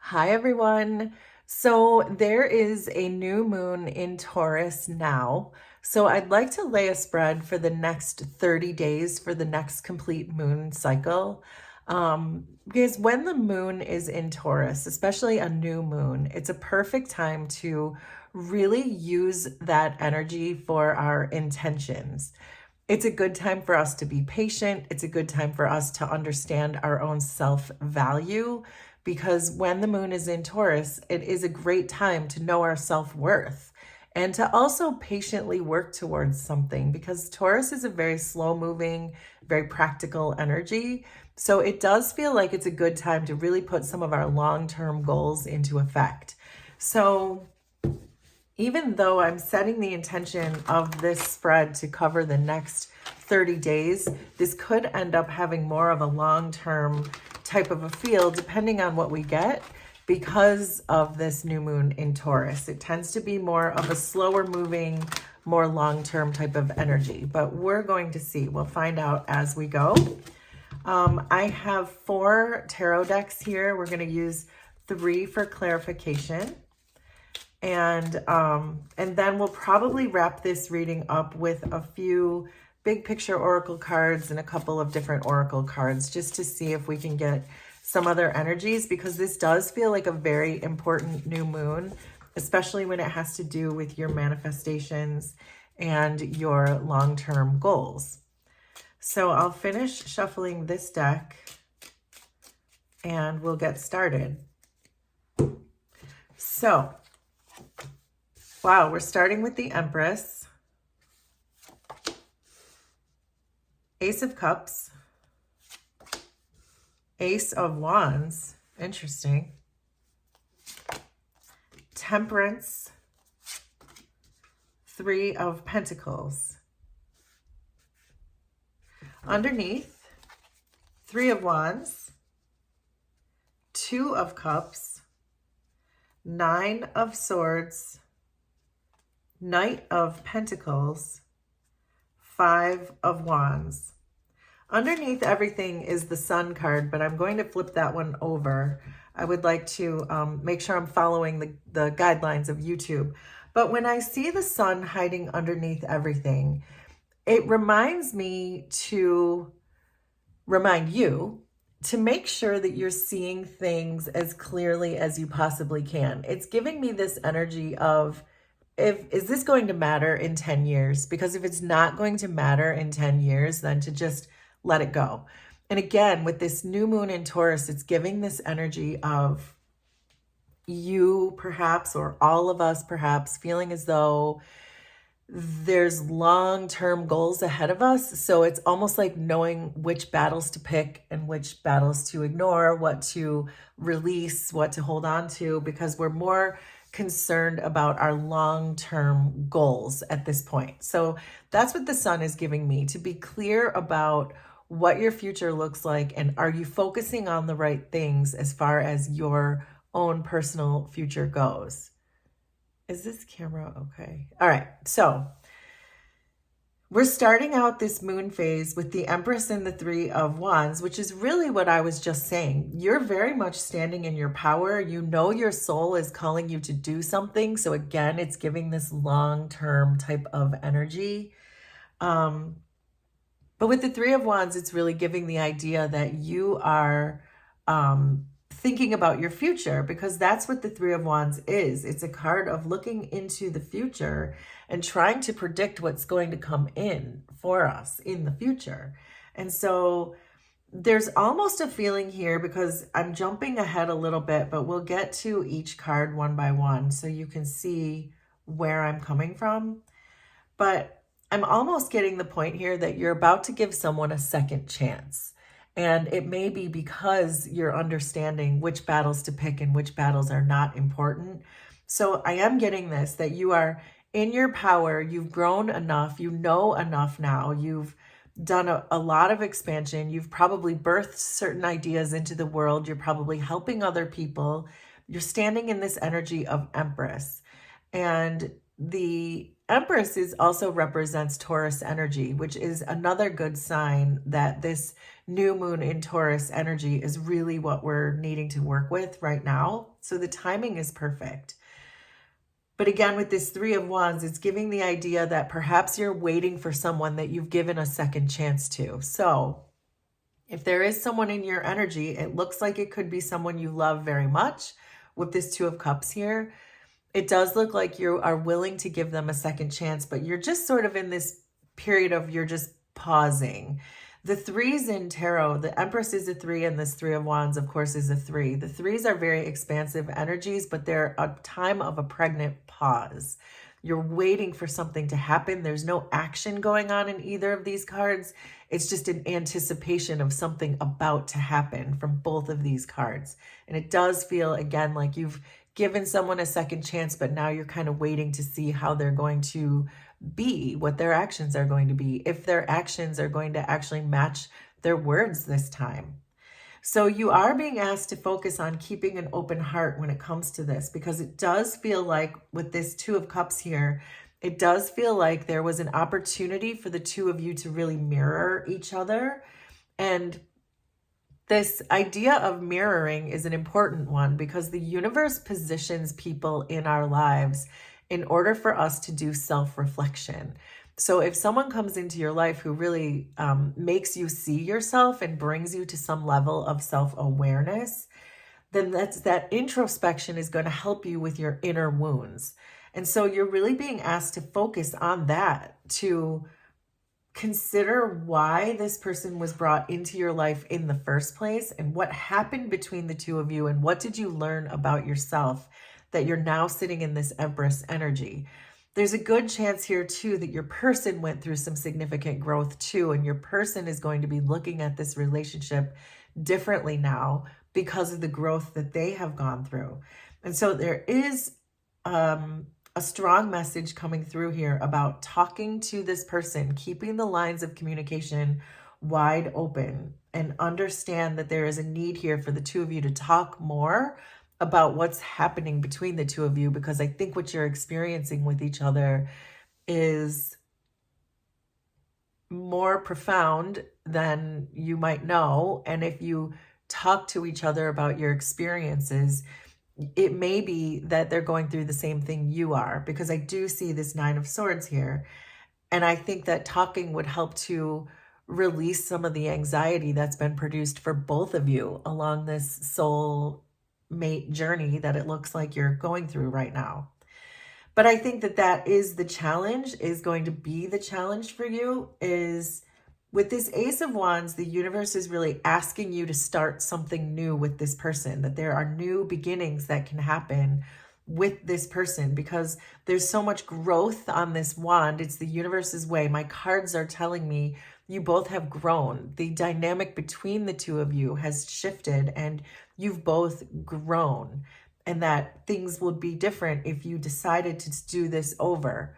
Hi, everyone. So there is a new moon in Taurus now. So I'd like to lay a spread for the next 30 days for the next complete moon cycle. Because when the moon is in Taurus, especially a new moon, it's a perfect time to really use that energy for our intentions. It's a good time for us to be patient. It's a good time for us to understand our own self value because when the moon is in Taurus, it is a great time to know our self worth and to also patiently work towards something because Taurus is a very slow moving, very practical energy. So it does feel like it's a good time to really put some of our long term goals into effect. So even though I'm setting the intention of this spread to cover the next 30 days, this could end up having more of a long-term type of a feel depending on what we get because of this new moon in Taurus. It tends to be more of a slower moving, more long-term type of energy, but we're going to see. We'll find out as we go. I have 4 tarot decks here. We're going to use 3 for clarification. And then we'll probably wrap this reading up with a few big picture oracle cards and a couple of different oracle cards just to see if we can get some other energies, because this does feel like a very important new moon, especially when it has to do with your manifestations and your long-term goals. So I'll finish shuffling this deck and we'll get started. So wow, we're starting with the Empress, Ace of Cups, Ace of Wands, interesting, Temperance, 3 of Pentacles. Underneath, 3 of Wands, 2 of Cups, 9 of Swords, Knight of Pentacles, 5 of Wands. Underneath everything is the Sun card, but I'm going to flip that one over. I would like to make sure I'm following the guidelines of YouTube. But when I see the Sun hiding underneath everything, it reminds me to remind you to make sure that you're seeing things as clearly as you possibly can. It's giving me this energy of, is this going to matter in 10 years? Because if it's not going to matter in 10 years, then to just let it go. And again, with this new moon in Taurus, it's giving this energy of you perhaps, or all of us perhaps, feeling as though there's long-term goals ahead of us. So it's almost like knowing which battles to pick and which battles to ignore, what to release, what to hold on to, because we're more concerned about our long-term goals at this point. So that's what the Sun is giving me, to be clear about what your future looks like and are you focusing on the right things as far as your own personal future goes. Is this camera okay? All right, so we're starting out this moon phase with the Empress and the 3 of Wands, which is really what I was just saying. You're very much standing in your power. You know your soul is calling you to do something. So again, it's giving this long-term type of energy. But with the 3 of Wands, it's really giving the idea that you are thinking about your future, because that's what the 3 of Wands is. It's a card of looking into the future and trying to predict what's going to come in for us in the future. And so there's almost a feeling here, because I'm jumping ahead a little bit, but we'll get to each card one by one so you can see where I'm coming from. But I'm almost getting the point here that you're about to give someone a second chance. And it may be because you're understanding which battles to pick and which battles are not important. So I am getting this, that you are in your power. You've grown enough. You know enough now. You've done a lot of expansion. You've probably birthed certain ideas into the world. You're probably helping other people. You're standing in this energy of Empress. And the Empress also represents Taurus energy, which is another good sign that this new moon in Taurus energy is really what we're needing to work with right now. So the timing is perfect. But again, with this Three of Wands, it's giving the idea that perhaps you're waiting for someone that you've given a second chance to. So if there is someone in your energy, it looks like it could be someone you love very much. With this Two of Cups here, it does look like you are willing to give them a second chance, but you're just sort of in this period of you're just pausing. The threes in tarot, the Empress is a 3 and this Three of Wands, of course, is a 3. The threes are very expansive energies, but they're a time of a pregnant pause. You're waiting for something to happen. There's no action going on in either of these cards. It's just an anticipation of something about to happen from both of these cards. And it does feel, again, like you've given someone a second chance, but now you're kind of waiting to see how they're going to be, what their actions are going to be, if their actions are going to actually match their words this time. So you are being asked to focus on keeping an open heart when it comes to this, because it does feel like with this Two of Cups here, it does feel like there was an opportunity for the two of you to really mirror each other. And this idea of mirroring is an important one because the universe positions people in our lives in order for us to do self-reflection. So if someone comes into your life who really makes you see yourself and brings you to some level of self-awareness, then that introspection is going to help you with your inner wounds. And so you're really being asked to focus on that, to consider why this person was brought into your life in the first place and what happened between the two of you and what did you learn about yourself that you're now sitting in this Empress energy. There's a good chance here too that your person went through some significant growth too, and your person is going to be looking at this relationship differently now because of the growth that they have gone through. And so there is a strong message coming through here about talking to this person, keeping the lines of communication wide open, and understand that there is a need here for the two of you to talk more about what's happening between the two of you, because I think what you're experiencing with each other is more profound than you might know. And if you talk to each other about your experiences, it may be that they're going through the same thing you are, because I do see this Nine of Swords here. And I think that talking would help to release some of the anxiety that's been produced for both of you along this soul mate journey that it looks like you're going through right now. But I think that that is the challenge, is going to be the challenge for you, is with this Ace of Wands, the universe is really asking you to start something new with this person, that there are new beginnings that can happen with this person because there's so much growth on this wand. It's the universe's way. My cards are telling me you both have grown. The dynamic between the two of you has shifted and you've both grown, and that things would be different if you decided to do this over.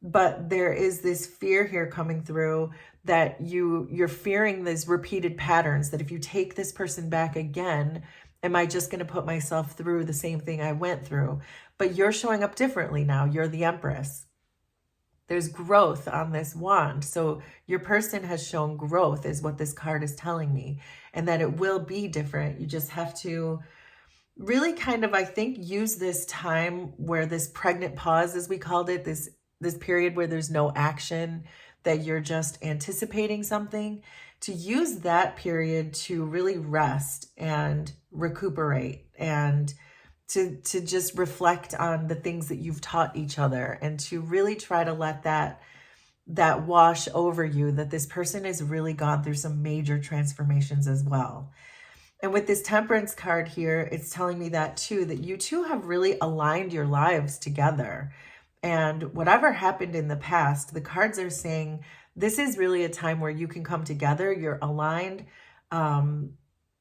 But there is this fear here coming through that you're fearing these repeated patterns, that if you take this person back again, am I just going to put myself through the same thing I went through? But you're showing up differently now. You're the Empress. There's growth on this wand. So your person has shown growth is what this card is telling me, and that it will be different. You just have to really kind of, I think, use this time where this pregnant pause, as we called it, this period where there's no action, that you're just anticipating something, to use that period to really rest and recuperate and to just reflect on the things that you've taught each other, and to really try to let that wash over you, that this person has really gone through some major transformations as well. And with this Temperance card here, it's telling me that too, that you two have really aligned your lives together. And whatever happened in the past, the cards are saying this is really a time where you can come together. You're aligned.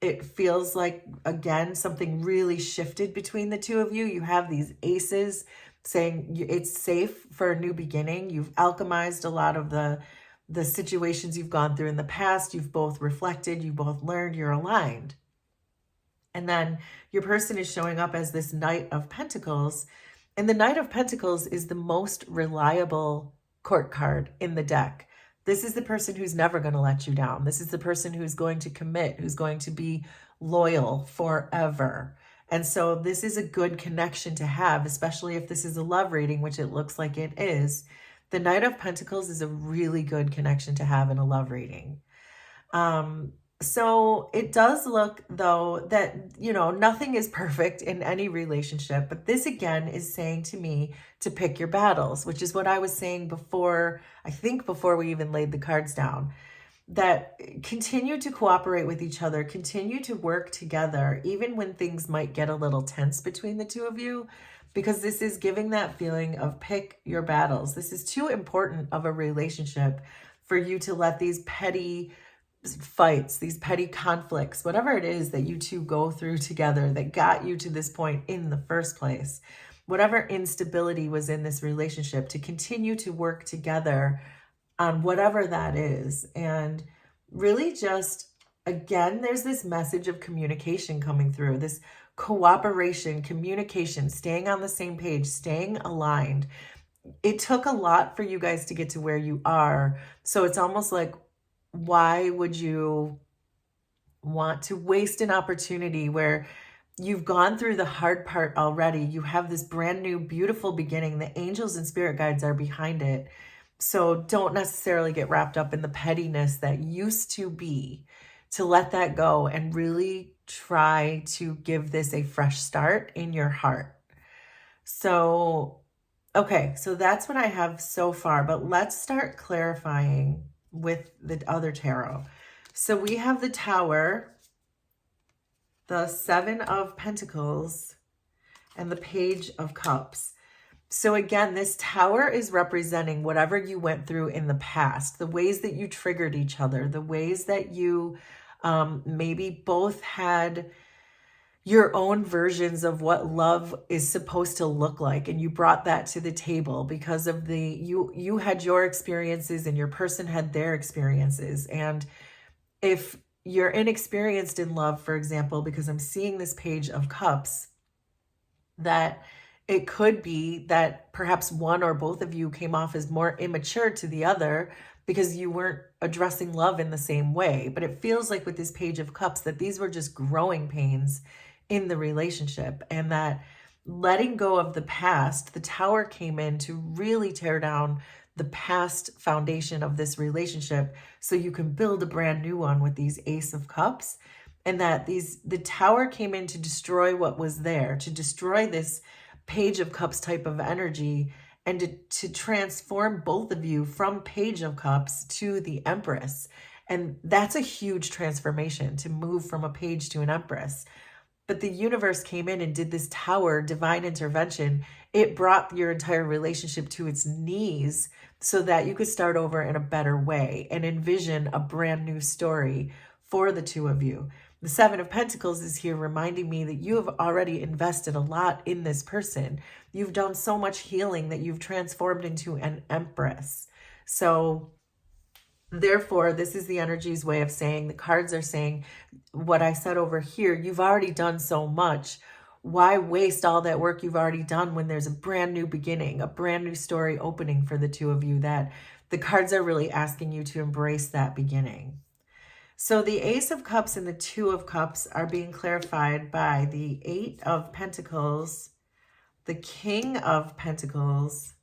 It feels like, again, something really shifted between the two of you. You have these aces saying it's safe for a new beginning. You've alchemized a lot of the situations you've gone through in the past. You've both reflected. You've both learned. You're aligned. And then your person is showing up as this Knight of Pentacles. And the Knight of Pentacles is the most reliable court card in the deck. This is the person who's never going to let you down. This is the person who's going to commit, who's going to be loyal forever. And so this is a good connection to have, especially if this is a love reading, which it looks like it is. The Knight of Pentacles is a really good connection to have in a love reading. So it does look, though, that, nothing is perfect in any relationship. But this, again, is saying to me to pick your battles, which is what I was saying before, I think before we even laid the cards down, that continue to cooperate with each other, continue to work together, even when things might get a little tense between the two of you, because this is giving that feeling of pick your battles. This is too important of a relationship for you to let these petty fights, these petty conflicts, whatever it is that you two go through together that got you to this point in the first place, whatever instability was in this relationship, to continue to work together on whatever that is. And really just, again, there's this message of communication coming through, this cooperation, communication, staying on the same page, staying aligned. It took a lot for you guys to get to where you are. So it's almost like, why would you want to waste an opportunity where you've gone through the hard part already? You have this brand new, beautiful beginning. The angels and spirit guides are behind it. So don't necessarily get wrapped up in the pettiness that used to be, to let that go and really try to give this a fresh start in your heart. So, okay, so that's what I have so far, but let's start clarifying with the other tarot. So we have the Tower, the Seven of Pentacles, and the Page of Cups. So again, this Tower is representing whatever you went through in the past, the ways that you triggered each other, the ways that you maybe both had your own versions of what love is supposed to look like, and you brought that to the table because of you had your experiences and your person had their experiences. And if you're inexperienced in love, for example, because I'm seeing this Page of Cups, that it could be that perhaps one or both of you came off as more immature to the other because you weren't addressing love in the same way. But it feels like with this Page of Cups that these were just growing pains in the relationship, and that letting go of the past, the Tower came in to really tear down the past foundation of this relationship so you can build a brand new one with these Ace of Cups. And that the Tower came in to destroy what was there, to destroy this Page of Cups type of energy, and to transform both of you from Page of Cups to the Empress. And that's a huge transformation, to move from a page to an Empress. But the universe came in and did this Tower, divine intervention. It brought your entire relationship to its knees so that you could start over in a better way and envision a brand new story for the two of you. The Seven of Pentacles is here reminding me that you have already invested a lot in this person. You've done so much healing that you've transformed into an Empress. So therefore, this is the energy's way of saying, the cards are saying what I said over here. You've already done so much. Why waste all that work you've already done when there's a brand new beginning, a brand new story opening for the two of you? That the cards are really asking you to embrace that beginning. So the Ace of Cups and the Two of Cups are being clarified by the Eight of Pentacles, the King of Pentacles,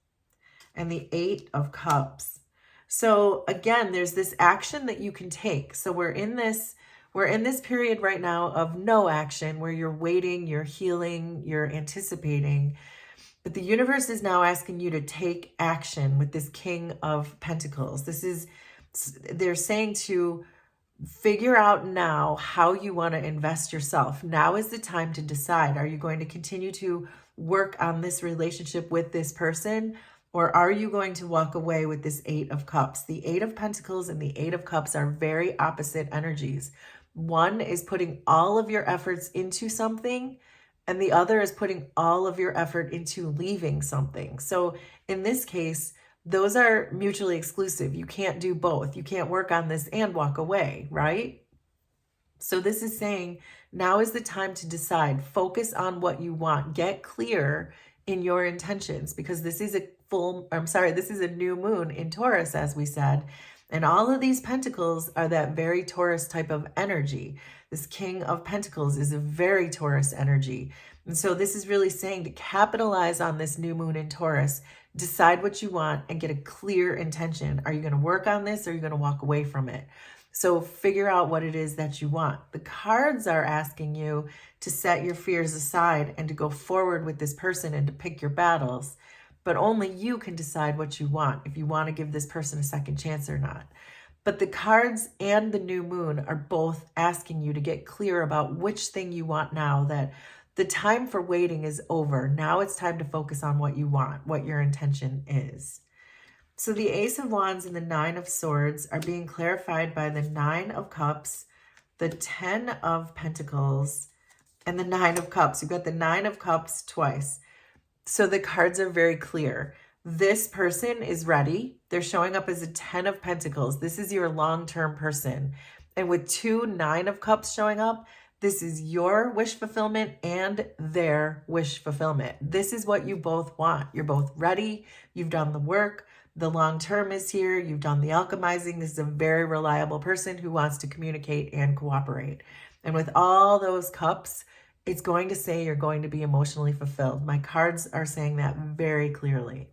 and the Eight of Cups. So again, there's this action that you can take. So we're in this period right now of no action, where you're waiting, you're healing, you're anticipating. But the universe is now asking you to take action with this King of Pentacles. They're saying to figure out now how you want to invest yourself. Now is the time to decide. Are you going to continue to work on this relationship with this person? Or are you going to walk away with this Eight of Cups? The Eight of Pentacles and the Eight of Cups are very opposite energies. One is putting all of your efforts into something, and the other is putting all of your effort into leaving something. So in this case, those are mutually exclusive. You can't do both. You can't work on this and walk away, right? So this is saying now is the time to decide. Focus on what you want. Get clear in your intentions, because this is a new moon in Taurus, as we said. And all of these pentacles are that very Taurus type of energy. This King of Pentacles is a very Taurus energy. And so this is really saying to capitalize on this new moon in Taurus, decide what you want and get a clear intention. Are you going to work on this or are you going to walk away from it? So figure out what it is that you want. The cards are asking you to set your fears aside and to go forward with this person and to pick your battles. But only you can decide what you want, if you want to give this person a second chance or not. But the cards and the new moon are both asking you to get clear about which thing you want now, that the time for waiting is over. Now it's time to focus on what you want, what your intention is. So the Ace of Wands and the Nine of Swords are being clarified by the Nine of Cups, the 10 of Pentacles, and the Nine of Cups. You've got the Nine of Cups twice. So the cards are very clear. This person is ready. They're showing up as a 10 of Pentacles. This is your long-term person. And with two 9 of Cups showing up, this is your wish fulfillment and their wish fulfillment. This is what you both want. You're both ready. You've done the work. The long term is here. You've done the alchemizing. This is a very reliable person who wants to communicate and cooperate. And with all those cups, it's going to say you're going to be emotionally fulfilled. My cards are saying that very clearly.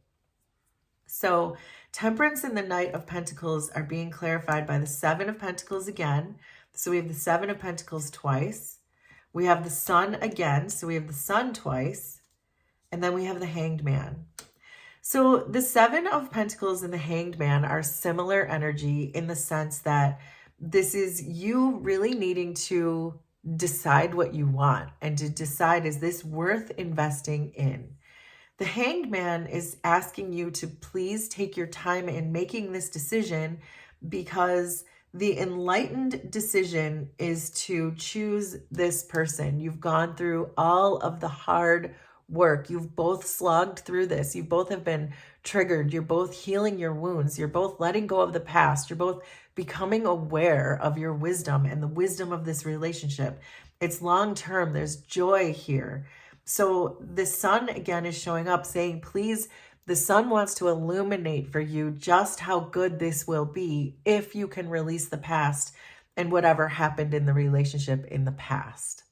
So Temperance and the Knight of Pentacles are being clarified by the 7 of Pentacles again. So we have the 7 of Pentacles twice. We have the Sun again. So we have the Sun twice. And then we have the Hanged Man. So the 7 of Pentacles and the Hanged Man are similar energy in the sense that this is you really needing to decide what you want and to decide, is this worth investing in? The Hanged Man is asking you to please take your time in making this decision, because the enlightened decision is to choose this person. You've gone through all of the hard work. You've both slogged through this. You both have been triggered. You're both healing your wounds. You're both letting go of the past. You're both becoming aware of your wisdom and the wisdom of this relationship. It's long term. There's joy here. So the Sun again is showing up saying, please, the Sun wants to illuminate for you just how good this will be if you can release the past and whatever happened in the relationship in the past.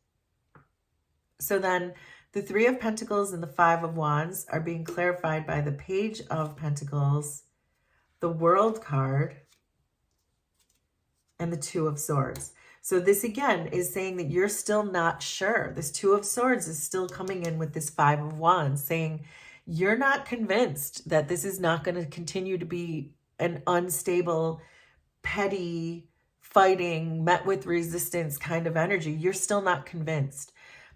So then the 3 of Pentacles and the 5 of Wands are being clarified by the Page of Pentacles, the World card, and the 2 of Swords. So this again is saying that you're still not sure. This 2 of Swords is still coming in with this 5 of Wands saying you're not convinced that this is not going to continue to be an unstable, petty, fighting, met with resistance kind of energy. You're still not convinced.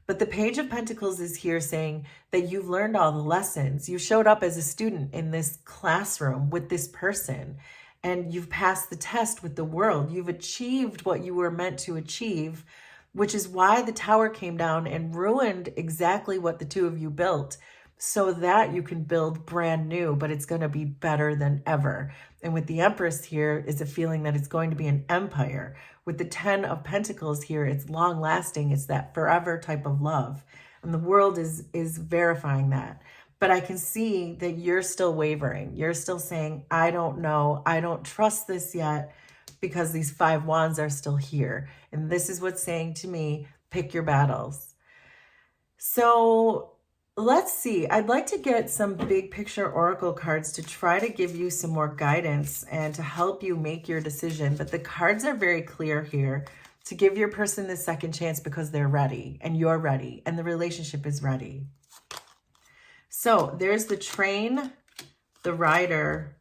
But the Page of Pentacles is here saying that you've learned all the lessons. You showed up as a student in this classroom with this person, and you've passed the test with the world. You've achieved what you were meant to achieve, which is why the tower came down and ruined exactly what the two of you built, so that you can build brand new, but it's going to be better than ever. And with the Empress here is a feeling that it's going to be an empire. With the 10 of Pentacles here, it's long lasting. It's that forever type of love. And the world is verifying that. But I can see that you're still wavering. You're still saying, I don't know. I don't trust this yet, because these 5 wands are still here. And this is what's saying to me, pick your battles. So let's see. I'd like to get some big picture oracle cards to try to give you some more guidance and to help you make your decision. But the cards are very clear here to give your person the second chance because they're ready and you're ready and the relationship is ready. So there's the Train, the Rider,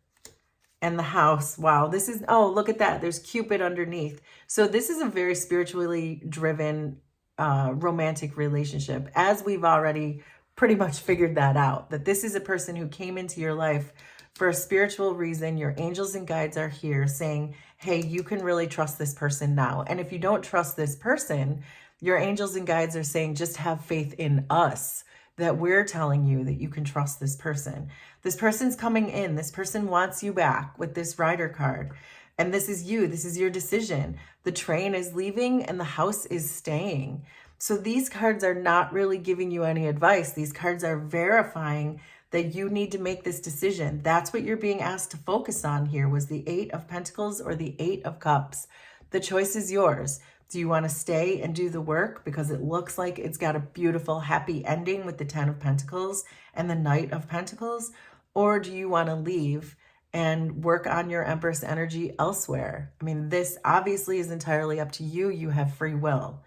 and the House. Wow, this is, oh, look at that. There's Cupid underneath. So this is a very spiritually driven romantic relationship, as we've already pretty much figured that out, that this is a person who came into your life for a spiritual reason. Your angels and guides are here saying, hey, you can really trust this person now. And if you don't trust this person, your angels and guides are saying, just have faith in us, that we're telling you that you can trust this person. This person's coming in. This person wants you back with this Rider card. And this is you. This is your decision. The Train is leaving and the House is staying. So these cards are not really giving you any advice. These cards are verifying that you need to make this decision. That's what you're being asked to focus on here, was the Eight of Pentacles or the Eight of Cups. The choice is yours. Do you want to stay and do the work because it looks like it's got a beautiful, happy ending with the Ten of Pentacles and the Knight of Pentacles? Or do you want to leave and work on your Empress energy elsewhere? I mean, this obviously is entirely up to you. You have free will.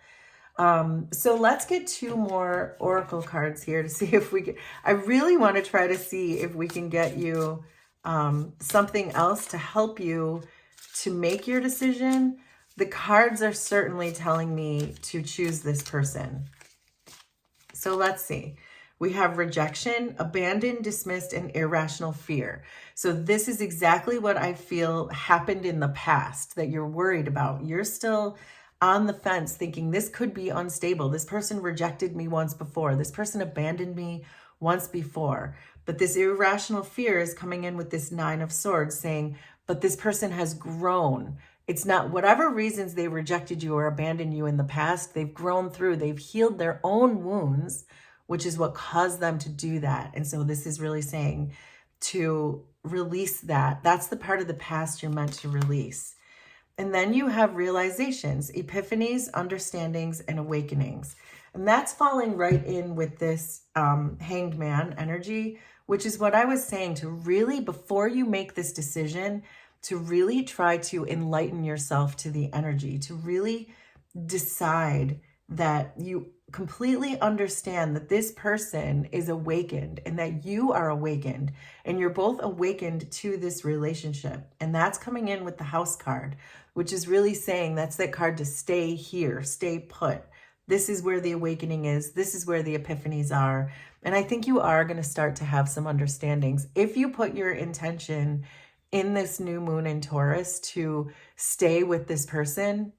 So let's get two more oracle cards here to see if we can. I really want to try to see if we can get you something else to help you to make your decision. The cards are certainly telling me to choose this person. So let's see. We have rejection, abandoned, dismissed, and irrational fear. So this is exactly what I feel happened in the past that you're worried about. You're still on the fence thinking this could be unstable. This person rejected me once before. This person abandoned me once before. But this irrational fear is coming in with this Nine of Swords saying, but this person has grown. It's not whatever reasons they rejected you or abandoned you in the past. They've grown through. They've healed their own wounds, which is what caused them to do that. And so this is really saying to release that. That's the part of the past you're meant to release. And then you have realizations, epiphanies, understandings, and awakenings. And that's falling right in with this Hanged Man energy, which is what I was saying, to really, before you make this decision, to really try to enlighten yourself to the energy, to really decide that you completely understand that this person is awakened and that you are awakened, and you're both awakened to this relationship. And that's coming in with the House card, which is really saying that's that card to stay here, stay put. This is where the awakening is. This is where the epiphanies are. And I think you are going to start to have some understandings. If you put your intention in this new moon in Taurus to stay with this person,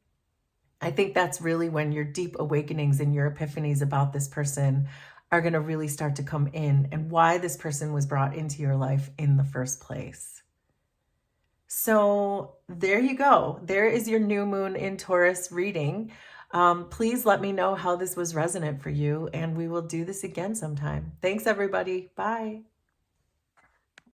I think that's really when your deep awakenings and your epiphanies about this person are going to really start to come in, and why this person was brought into your life in the first place. So there you go. There is your new moon in Taurus reading. Please let me know how this was resonant for you, and we will do this again sometime. Thanks, everybody. Bye.